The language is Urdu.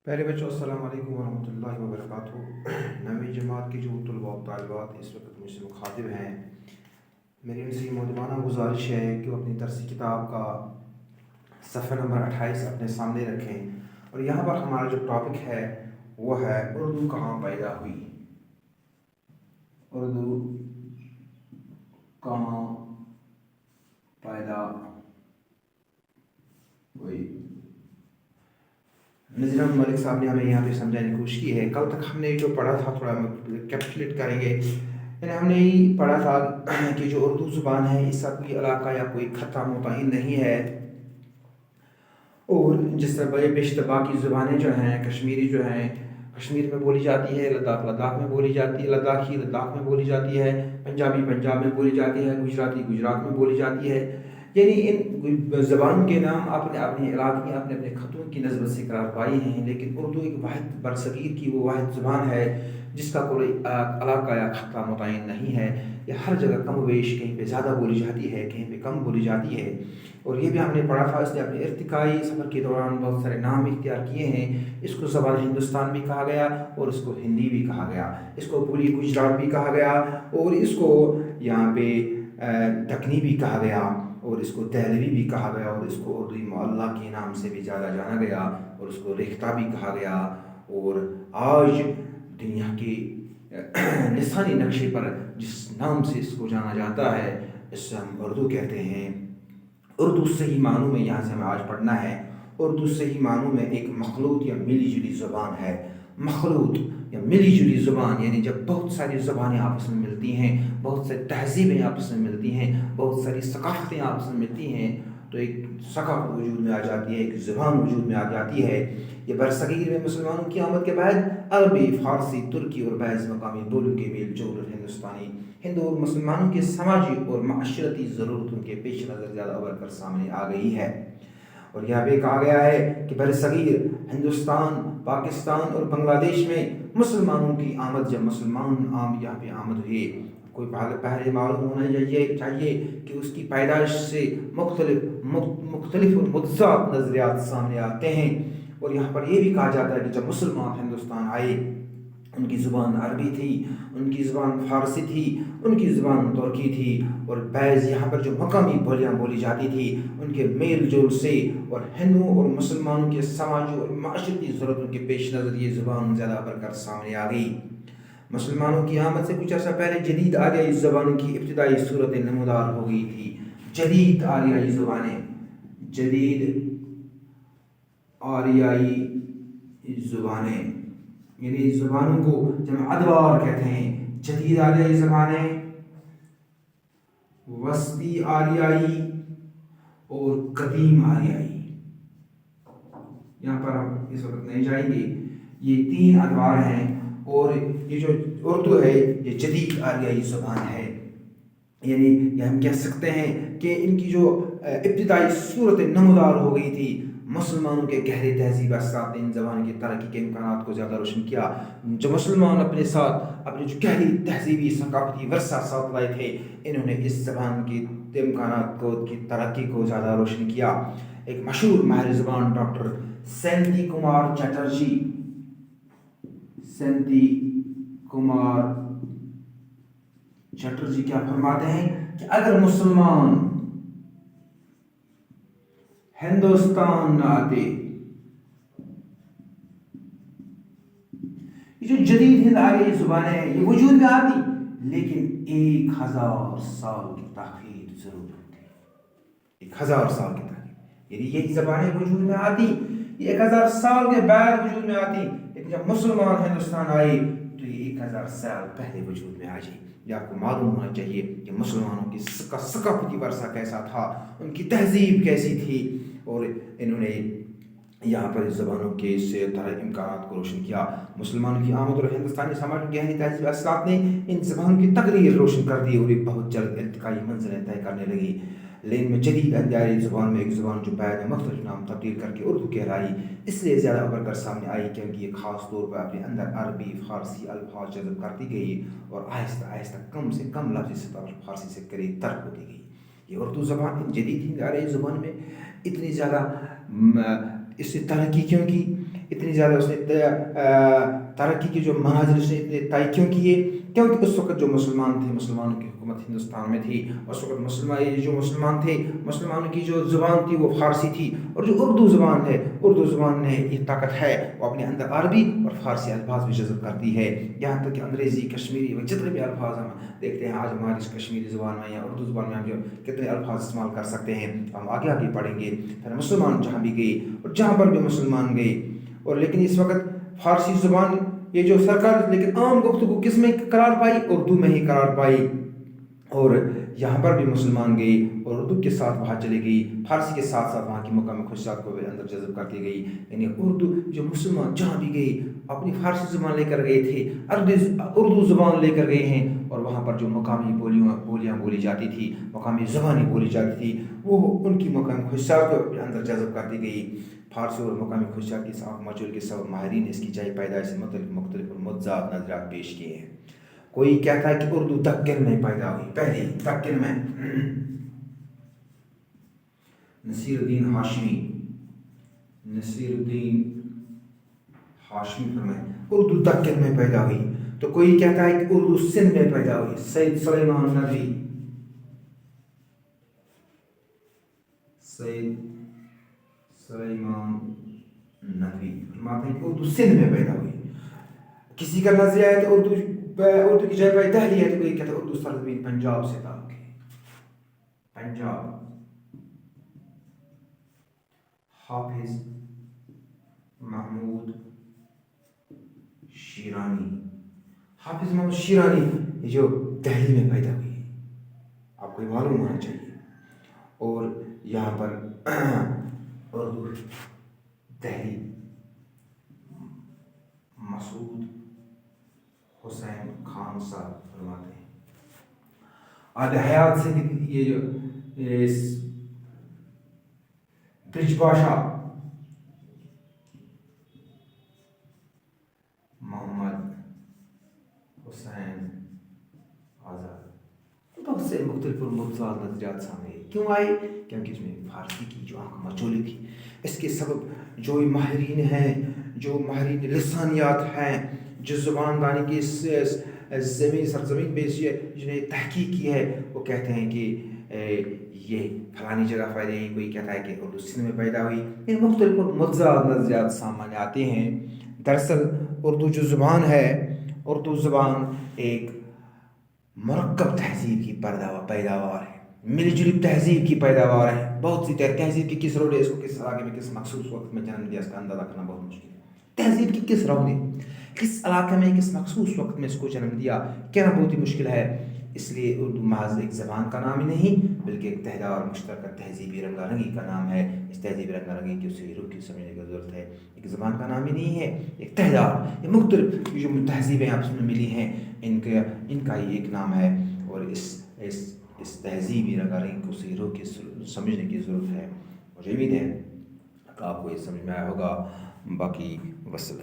پہلے بچوں السلام علیکم ورحمۃ اللہ وبرکاتہ۔ نویں جماعت کے جو طلباء و طالبات اس وقت مجھ سے مخاطب ہیں، میری ان سے یہ مؤدبانہ گزارش ہے کہ وہ اپنی درسی کتاب کا صفحہ نمبر 28 اپنے سامنے رکھیں، اور یہاں پر ہمارا جو ٹاپک ہے وہ ہے اردو کہاں پیدا ہوئی۔ اردو کہاں پیدا ہوئی۔ نذیر احمد ملک صاحب نے ہمیں یہاں پہ سمجھانے کی کوشش کی ہے۔ کل تک ہم نے جو پڑھا تھا تھوڑا کیپچولیٹ کریں گے، یعنی ہم نے یہ پڑھا تھا کہ جو اردو زبان ہے اس کا کوئی علاقہ یا کوئی خطہ متعین نہیں ہے، اور جس طرح بڑے بیشتر باقی زبانیں جو ہیں، کشمیری جو ہیں کشمیر میں بولی جاتی ہے، لداخ میں بولی جاتی ہے، لداخی لداخ میں بولی جاتی ہے، پنجابی پنجاب میں بولی جاتی ہے، گجراتی گجرات میں بولی جاتی ہے۔ یعنی ان زبان کے نام اپنے اپنے علاقے اپنے اپنے خطوں کی نسبت سے قرار پائی ہیں، لیکن اردو ایک واحد برصغیر کی وہ واحد زبان ہے جس کا کوئی علاقہ یا خطہ متعین نہیں ہے۔ یہ ہر جگہ کم و بیش کہیں پہ زیادہ بولی جاتی ہے، کہیں پہ کم بولی جاتی ہے۔ اور یہ بھی ہم نے پڑھا تھا، اس نے اپنے ارتقائی سفر کے دوران بہت سارے نام اختیار کیے ہیں۔ اس کو زبان ہندوستان بھی کہا گیا، اور اس کو ہندی بھی کہا گیا، اس کو پوری گجرات بھی کہا گیا، اور اس کو یہاں پہ دکنی بھی کہا گیا، اور اس کو دہلوی بھی کہا گیا، اور اس کو اردوی معلیٰ کے نام سے بھی زیادہ جانا گیا، اور اس کو ریختہ بھی کہا گیا۔ اور آج دنیا کے لسانی نقشے پر جس نام سے اس کو جانا جاتا ہے اس سے ہم اردو کہتے ہیں۔ اردو صحیح معنوں میں یہاں سے ہمیں آج پڑھنا ہے، اردو صحیح معنوں میں ایک مخلوط یا ملی جلی زبان ہے۔ مخلوط یا ملی جلی زبان یعنی جب بہت ساری زبانیں آپس میں ملتی ہیں، بہت ساری تہذیبیں آپس میں ملتی ہیں، بہت ساری ثقافتیں آپس میں ملتی ہیں، تو ایک ثقافت وجود میں آ جاتی ہے، ایک زبان وجود میں آ جاتی ہے۔ یہ برصغیر میں مسلمانوں کی آمد کے بعد عربی، فارسی، ترکی اور بعض مقامی بولیوں کے میل جول اور ہندو اور مسلمانوں کے سماجی اور معاشرتی ضرورتوں کے پیش نظر زیادہ ابھر کر سامنے آ گئی ہے۔ اور یہاں پہ کہا گیا ہے کہ برصغیر ہندوستان، پاکستان اور بنگلہ دیش میں مسلمانوں کی آمد، جب مسلمان یہاں پہ آمد ہوئے، کوئی پہلے معلوم ہونا چاہیے کہ اس کی پیدائش سے مختلف اور متضاد نظریات سامنے آتے ہیں۔ اور یہاں پر یہ بھی کہا جاتا ہے کہ جب مسلمان ہندوستان آئے، ان کی زبان عربی تھی، ان کی زبان فارسی تھی، ان کی زبان ترکی تھی، اور بعض یہاں پر جو مقامی بولیاں بولی جاتی تھی ان کے میل جول سے اور ہندوؤں اور مسلمانوں کے سماجی اور معاشرتی ضرورتوں کے پیش نظر یہ زبان زیادہ بڑھ کر سامنے آ گئی۔ مسلمانوں کی آمد سے کچھ عرصہ پہلے جدید آریائی زبانوں کی ابتدائی صورت نمودار ہو گئی تھی۔ جدید آریائی زبانیں، جدید آریائی زبانیں یعنی زبانوں کو جب ادوار کہتے ہیں، جدید آریائی زبانیں، وسطی آریائی اور قدیم آریائی۔ یہاں پر ہم اس وقت نہیں جائیں گے، یہ تین ادوار ہیں، اور یہ جو اردو ہے یہ جدید آریائی زبان ہے۔ یعنی یہ ہم کہہ سکتے ہیں کہ ان کی جو ابتدائی صورت نمودار ہو گئی تھی، مسلمانوں کے گہرے تہذیب اثرات نے ان زبان کی ترقی کے امکانات کو زیادہ روشن کیا۔ جو مسلمان اپنے ساتھ اپنے جو گہری تہذیبی ثقافتی ورثہ ساتھ لائے تھے، انہوں نے اس زبان کی امکانات کی ترقی کو زیادہ روشن کیا۔ ایک مشہور ماہر زبان ڈاکٹر سینتی کمار چٹرجی، سینتی کمار چٹرجی کیا فرماتے ہیں کہ اگر مسلمان ہندوستان نہ آتے، یہ جو جدید ہند آریائی زبانیں ہیں یہ وجود میں آتی، لیکن 1000 سال کی تاخیر ضرور ہوتی۔ 1000 سال کی تاخیر، یعنی یہ زبانیں وجود میں آتی، یہ 1000 سال کے بعد وجود میں آتی، لیکن جب مسلمان ہندوستان آئے تو یہ 1000 سال پہلے وجود میں آ جائے۔ یہ آپ کو معلوم ہونا چاہیے کہ مسلمانوں کی ثقافتی ورثہ کیسا تھا، ان کی تہذیب کیسی تھی، اور انہوں نے یہاں پر اس زبانوں کے سے طرح امکانات کو روشن کیا۔ مسلمانوں کی آمد اور ہندوستانی سماج کی گہری تہذیب اثرات نے ان زبانوں کی تقریر روشن کر دی، اور یہ بہت جلد ارتقائی منزلیں طے کرنے لگی۔ لیکن میں جدید آریائی زبان میں ایک زبان جو بعد میں مختلف نام تبدیل کر کے اردو کہلائی، اس لیے زیادہ ابھر کر سامنے آئی کیونکہ یہ خاص طور پر اپنے اندر عربی فارسی الفاظ جذب کرتی گئی، اور آہستہ آہستہ کم سے کم لفظی سطح پر فارسی سے قریب تر ہوتی گئی۔ یہ اردو زبان جدید ہند آریائی زبان میں اتنی زیادہ اس سے ترقی کیوں کی؟ اتنی زیادہ اس نے ترقی کی جو مناظر اس نے اتنے طے کیوں کیے؟ کیونکہ اس وقت جو مسلمان تھے، مسلمانوں کی حکومت ہندوستان میں تھی، اس وقت مسلمان تھے، مسلمانوں کی جو زبان تھی وہ فارسی تھی، اور جو اردو زبان ہے، اردو زبان نے یہ طاقت ہے وہ اپنے اندر عربی اور فارسی الفاظ بھی جذب کرتی ہے، یہاں تک کہ انگریزی، کشمیری و جتنے بھی الفاظ ہم دیکھتے ہیں آج ہماری اس کشمیری زبان میں یا اردو زبان میں ہم جو کتنے الفاظ استعمال کر سکتے ہیں، ہم آگے پڑھیں گے۔ پھر مسلمان جہاں بھی گئے اور جہاں پر بھی مسلمان گئے، اور لیکن اس وقت فارسی زبان یہ جو سرکار، لیکن عام گفتگو کس میں قرار پائی؟ اردو میں ہی قرار پائی، اور یہاں پر بھی مسلمان گئی اور اردو کے ساتھ وہاں چلی گئی، فارسی کے ساتھ ساتھ وہاں کی مقامی خصوصیات کو بھی اندر جذب کرتی گئی، یعنی اردو جو مسلمان جہاں بھی گئی اپنی فارسی زبان لے کر گئے تھے، اردو زبان لے کر گئے ہیں، اور وہاں پر جو مقامی بولیاں بولی جاتی تھی، مقامی زبانیں بولی جاتی تھی، وہ ان کی مقامی خصوصیات کو اندر جذب کرتی گئی۔ فارسی اور مقامی خصوصیات کی صاف مچول کے سبب ماہرین نے اس کی جائے پیدائش سے مختلف متضاد نظریات پیش کیے ہیں۔ کوئی کہتا ہے کہ اردو دکن میں پیدا ہوئی، پہلے دکن میں۔ نصیر الدین ہاشمی فرمائے اردو دکن میں پیدا ہوئی، تو کوئی کہتا ہے کہ اردو سندھ میں پیدا ہوئی۔ سید سلیمان ندوی فرماتے ہیں کہ اردو سندھ میں پیدا ہوئی۔ کسی کا نظریہ ہے تو اردو کی جائے پیدا دہلی ہے، تو کوئی کہتا ہے اردو سرزمین پنجاب سے تعلق ہے، پنجاب۔ حافظ محمود شیرانی یہ جو دہلی میں پیدا ہوئی ہے، آپ کو معلوم ہونا چاہیے، اور یہاں پر اردو دہلی مسعود حسین خان صاحب فرماتے ہیں۔ آدھے حیات سے یہ جو برج بادشاہ محمد حسین آزاد، بہت سے مختلف اور متضاد نظریات سامنے کیوں آئے؟ کیونکہ اس میں فارسی کی جو آنکھ مچولی تھی، اس کے سبب جو ماہرین ہیں، جو ماہرین لسانیات ہیں، جو زبان دانی کی سرزمین پہ جنہیں تحقیق کی ہے، وہ کہتے ہیں کہ یہ فلانی جگہ پیدا ہوئی، کوئی کہتا ہے کہ اردو سندھ میں پیدا ہوئی۔ ان مختلف اور متضاد نظریات سامنے آتے ہیں۔ دراصل اردو جو زبان ہے، اردو زبان ایک مرکب تہذیب کی پیداوار ہے، ملی جلی تہذیب کی پیداوار ہے۔ بہت سی تہذیب کی کس رو نے اس کو کس علاقے میں کس مخصوص وقت میں جنم دیا، اس کا اندازہ کرنا بہت مشکل ہے۔ تہذیب کی کس رو نے کس علاقے میں کس مخصوص وقت میں اس کو جنم دیا، کہنا بہت ہی مشکل ہے۔ اس لیے اردو محض ایک زبان کا نام ہی نہیں بلکہ ایک تہذیب اور مشترکہ تہذیبی رنگا رنگی کا نام ہے۔ اس تہذیبی رنگا رنگی کی اسے روح کی سمجھنے کی ضرورت ہے۔ ایک زبان کا نام ہی نہیں ہے، ایک تہذیب، یہ مختلف جو تہذیبیں آپس میں ملی ہیں ان کا ہی ایک نام ہے، اور اس تہذیبی رنگا رنگی کو صحیح روح کی سمجھنے کی ضرورت ہے۔ مجھے امید ہے کہ آپ کو یہ سمجھ میں آیا ہوگا۔ باقی وسلم۔